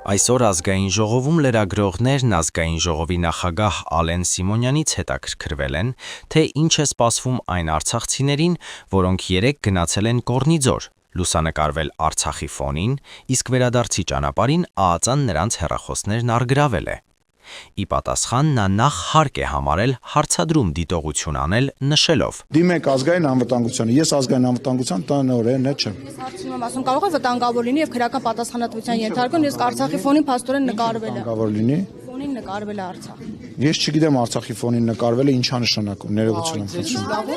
Այսօր ազգային ժողովում լրագրողներն ազգային ժողովի նախագահ Ալեն Սիմոնյանից հետաքրքրվել են, թե ինչ է սպասվում այն արցախցիներին, որոնք երեկ գնացել են Կորնիձոր, լուսանկարվել Արցախի ֆոնին, իսկ վերադարձի ճանապարհին ԱԱԾ-ն նրանց հեռախոսներն առգրավել է։ Ի պատասխան նա նախ հարկ է համարել հարցադրում դիտողություն անել նշելով. Դիմեք ազգային անվտանգությանը, ես ազգային անվտանգության տնօրենն չեմ։ Ես հարցնում եմ, ասում կարող է վտանգավոր լինի եւ քրեական պատասխանատվության ենթարկվեն, ես Արցախի ֆոնին փաստորեն նկարվել է։ Վտանգավոր լինի։ Ֆոնին նկարվել է Արցախ։ Ես չգիտեմ Արցախի ֆոնին նկարվել է ինչա նշանակում, ներողություն եմ խնդրում։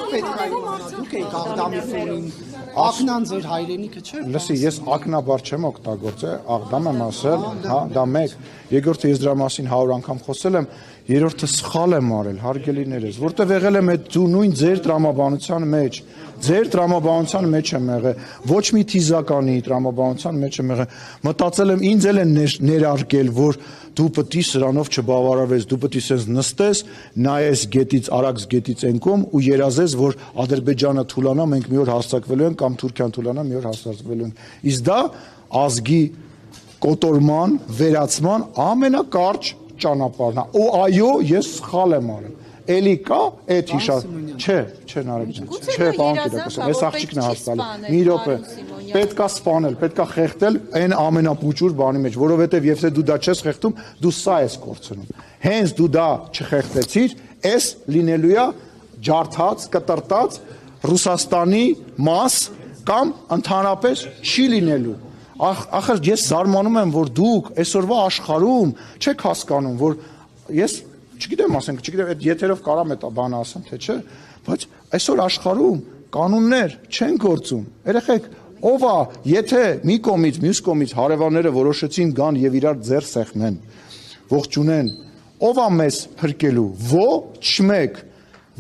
Դուք եք Աղդամի ֆոնին, Ակնան ձեր հայրենիքը չէ։ Լսի, ես ակնաբար չեմ օգտագործել, Աղդամ եմ ասել, հա, դա մեկ։ Երկրորդը ես դրա մասին 100 անգամ խոսել եմ, երրորդը սխալ եմ արել, հարգելիներս, որտեղ եղել եմ այդ նույն ձեր տրամաբանության մեջ։ Ձեր տրամաբանության մեջ եմ եղել, ոչ մի թիզականի տրամաբանության մեջ եմ եղել։ Մտածել եմ ինձ էլ են ներարկել, որ դու պետք է սրանով չբավարարվես, դու պետք է սենց նստես, նայես գետից, Արաքս գետից ենկում ու երազես, որ Ադրբեջանը թուլանա, մենք մի օր հաստատվելու ենք կամ Թուրքիան թուլանա, մի օր հաստատվելու ենք։ Իսկ դա ազգի կոտորման, վերացման ամենակարճ ճանապարհն է։ Ու այո, ես սխալ եմ արել։ Էլի կա այդ հիշած, չէ, Նարեկ ջան, չէ, պարոն Կիրակոսյան, այս աղջիկն է հասցալու։ Մի րոպե, պետքա սպանել, պետքա խեղդել այն ամենապուճուր բանի մեջ, որովհետև եթե դու դա չես խեղդում, դու սա ես կորցնում։ Հենց դու դա չխեղդեցիր, այս լինելու է ջարդած, կտրտած Ռուսաստանի մաս կամ ընդհանրապես չի լինելու։ Ախր ես զարմանում եմ, որ դուք այսօրվա աշխարհում չեք հասկանում, որ ես չգիտեմ, ասենք, չգիտեմ, այդ եթերով կարամ այդ բանը ասեմ, թե չէ, բայց այսօր աշխարհում կանոններ չեն գործում։ Երեխեք, ով է, եթե մի կողմից, մյուս կողմից հարևանները որոշեցին գան եւ իրար ձեռ սեղմեն, ողջունեն, ով է մեզ փրկելու։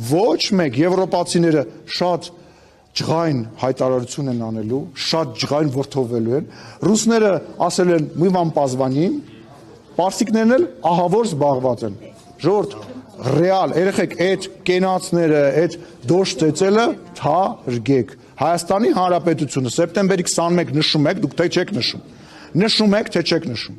Ոչ մեկ եվրոպացիները շատ ջղայն հայտարարություն են անելու, շատ ջղայն որդովելու են։ Ռուսները ասել են «Мы вам позвоним», պարսիկներն էլ ահավոր զբաղված են։ Ժողովուրդ, ռեալ, երեխեք, այդ կենացները, այդ դոշ ծեծելը թարգեք։ Հայաստանի Հանրապետությունը սեպտեմբերի 21 նշում եք, դուք թե չեք նշում։ Նշում եք, թե չեք նշում։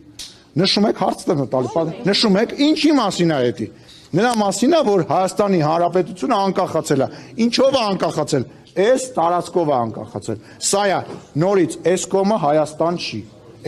Նշում եք, հարց եմ տալու, նշում եք, ինչի մասին է դա։ Նրա մասին է, որ Հայաստանի Հանրապետությունը անկախացել է։ Ինչով է անկախացել։ Այս տարածքով է անկախացել։ Սա է նորից այս կողմը Հայաստան չի։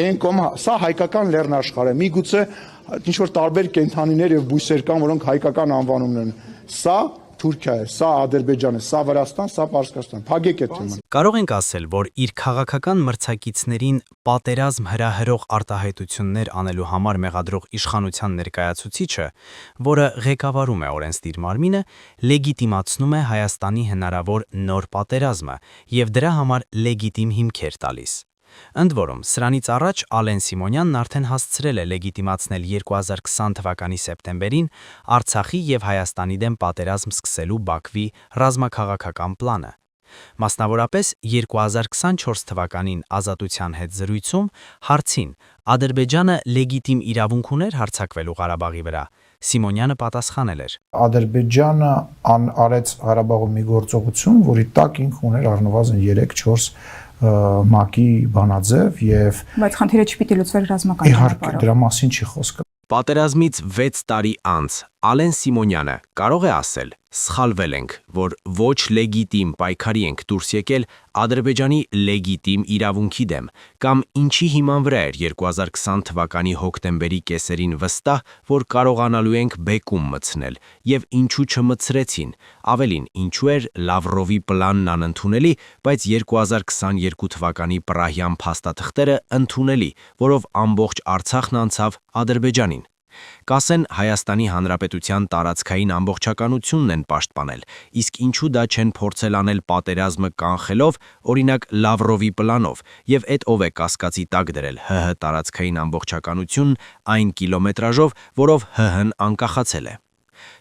Այն կողմը սա հայկական լեռնաշխարհ է։ Միգուցե ինչ որ տարբեր կենթանիներ եւ բույսեր կան, որոնք հայկական անվանումներ են։ Սա Թուրքիա է, սա Ադրբեջան է, սա Վրաստան, սա Պարսկաստան։ Փակեք այդ թեման։ Կարող ենք ասել, որ իր քաղաքական մրցակիցներին պատերազմ հրահրող արտահայտություններ անելու համար մեղադրող իշխանության ներկայացուցիչը, որը ղեկավարում է օրենսդիր մարմինը, լեգիտիմացնում է Հայաստանի հնարավոր նոր պատերազմը եւ դրա համար լեգիտիմ հիմքեր տալիս։ Ընդ որում, սրանից առաջ Ալեն Սիմոնյանն արդեն հասցրել է լեգիտիմացնել 2020 թվականի սեպտեմբերին Արցախի եւ Հայաստանի դեմ պատերազմ սկսելու Բաքվի ռազմաքաղաքական պլանը։ Մասնավորապես 2024 թվականին Ազատության հետ զրույցում հարցին Ադրբեջանը լեգիտիմ իրավունք ուներ հարձակվելու Ղարաբաղի վրա, Սիմոնյանը պատասխանել էր. Ադրբեջանը արեց Ղարաբաղում մի գործողություն, որի տակ ինքը ուներ առնվազն 3-4 ՄԱԿ-ի բանաձև եւ բայց խնդիրը չպիտի լուծվեր ռազմական ճանապարհով։ Իհարկե, դրա մասին չի խոսքը։ Պատերազմից 6 տարի անց Ալեն Սիմոնյանը կարող է ասել. սխալվել ենք, որ ոչ լեգիտիմ պայքարի ենք դուրս եկել Ադրբեջանի լեգիտիմ իրավունքի դեմ, կամ ինչի հիման վրա էր 2020 թվականի հոկտեմբերի կեսերին վստահ, որ կարողանալու ենք բեկում մտցնել, եւ ինչու չմտցրեցին, ավելին, ինչու էր Լավրովի պլանն անընդունելի, բայց 2022 թվականի Պրահյան փաստաթղթերը ընդունելի, որով ամբողջ Արցախն անցավ Ադրբեջանին։ Կասեն Հայաստանի Հանրապետության տարածքային ամբողջականությունն են պաշտպանել, իսկ ինչու դա չեն փորձել անել պատերազմը կանխելով, օրինակ Լավրովի պլանով, եւ այդ ով է կասկածի տակ դրել ՀՀ տարածքային ամբողջականությունն այն կիլոմետրաժով, որով ՀՀ-ն անկախացել է։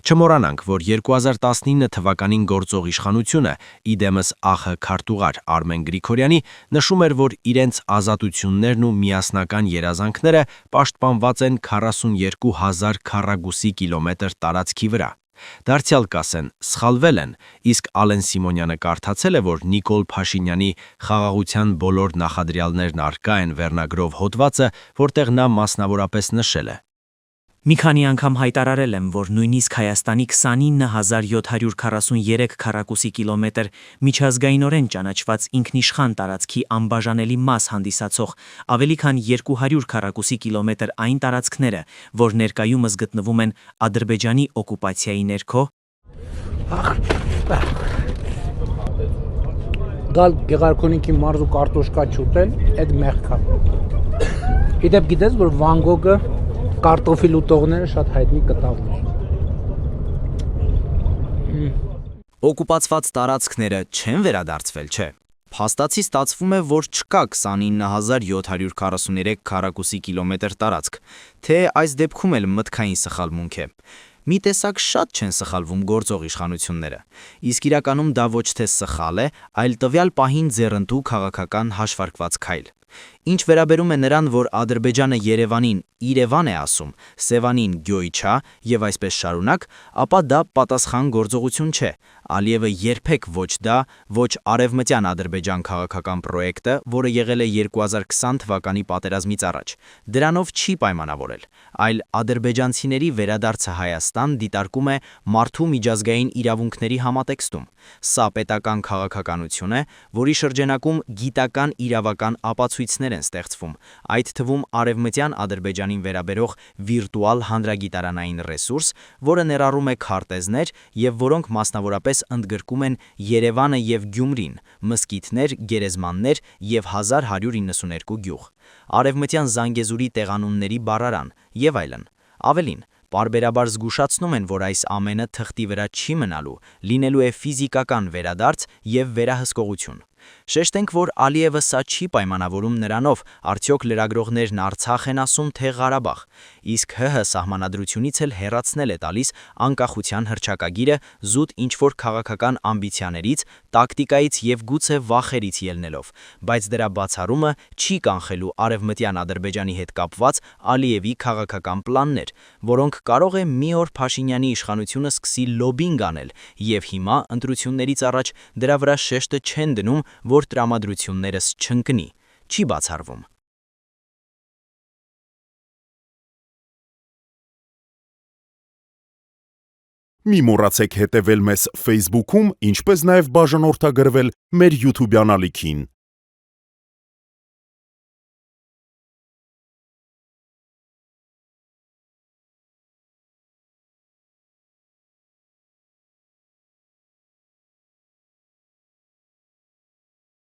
Չմոռանանք, որ 2019 թվականին գործող իշխանությունը, իդեմս ԱԽ քարտուղար Արմեն Գրիգորյանի, նշում էր, որ իրենց ազատություններն ու միասնական երազանքները պաշտպանված են 42,000 քառակուսի կիլոմետր տարածքի վրա։ Դարձյալ կասեն, սխալվել են, իսկ Ալեն Սիմոնյանը կարդացել է, որ Նիկոլ Փաշինյանի «Խաղաղության բոլոր նախադրյալներն առկա են» վերնագրով հոդվածը, որտեղ նա մասնավորապես նշել է. Մի քանի անգամ հայտարարել եմ, որ նույնիսկ Հայաստանի 29743 քառակուսի կիլոմետր միջազգայինորեն ճանաչված ինքնիշխան տարածքի անբաժանելի մաս հանդիսացող ավելի քան 200 քառակուսի կիլոմետր այն տարածքները, որ ներկայումս գտնվում են Ադրբեջանի օկուպացիայի ներքո, Գալ Գեղարքունիքի մարզու կարտոշկա չուտել, այդ մեղքա։ Իդեպ գիտես, որ Վան Գոգը կարտոֆիլ ուտողները շատ հայտնի կտավներ։ Օկուպացված տարածքները չեն վերադարձվել, չէ։ Փաստացի ստացվում է, որ չկա 29743 քառակուսի կիլոմետր տարածք, թե այս դեպքում էլ մտքային սխալմունք է։ Մի տեսակ շատ չեն սխալվում գործող իշխանությունները, իսկ իրականում դա ոչ թե սխալ է, այլ տվյալ պահին ձեռնտու քաղաքական հաշվարկված քայլ։ Ինչ վերաբերում է նրան, որ Ադրբեջանը Երևանին Իրևան է ասում, Սևանին Գյոյչա եւ այսպես շարունակ, ապա դա պատասխան գործողություն չէ։ Ալիևը երբեք ոչ դա, ոչ արևմտյան Ադրբեջան քաղաքական պրոյեկտը, որը եղել է 2020 թվականի պատերազմից առաջ, դրանով չի պայմանավորել, այլ ադրբեջանցիների վերադարձը Հայաստան դիտարկում է մարդու միջազգային իրավունքների համատեքստում։ Սա պետական քաղաքականություն է, որի շրջանակում գիտական իրավական ապացույցներ են ստեղծվում, այդ թվում արևմտյան Ադրբեջանին վերաբերող վիրտուալ հանրագիտարանային ռեսուրս, որը ներառում է քարտեզներ եւ որոնք մասնավորապես ընդգրկում են Երևանը եւ Գյումրին, մզկիթներ, գերեզմաններ եւ 1192 գյուղ, արևմտյան Զանգեզուրի տեղանունների բառարան եւ այլն։ Ավելին, պարբերաբար զգուշացնում են, որ այս ամենը թղթի վրա չի մնալու, լինելու է ֆիզիկական վերադարձ եւ վերահսկողություն։ Շեշտենք, որ Ալիևը սա չի պայմանավորում նրանով, արդյոք լրագրողներն Արցախ են ասում, թե Ղարաբաղ, իսկ ՀՀ սահմանադրությունից էլ հեռացնել է տալիս անկախության հռչակագիրը զուտ ինչ-որ քաղաքական ամբիցիաներից, տակտիկայից եւ գուցե վախերից ելնելով, բայց դրա բացառումը չի կանխելու արևմտյան Ադրբեջանի հետ կապված Ալիևի քաղաքական պլաններ, որոնք կարող է մի օր Փաշինյանի իշխանությունը սկսի լոբինգ անել եւ հիմա ընտրություններից առաջ դրա վրա շեշտը չեն դնում, որ տրամադրություններս չընկնի, չի բացառվում։ Մի մոռացեք հետևել մեզ Facebook-ում, ինչպես նաև բաժանորդագրվել մեր YouTube-յան ալիքին։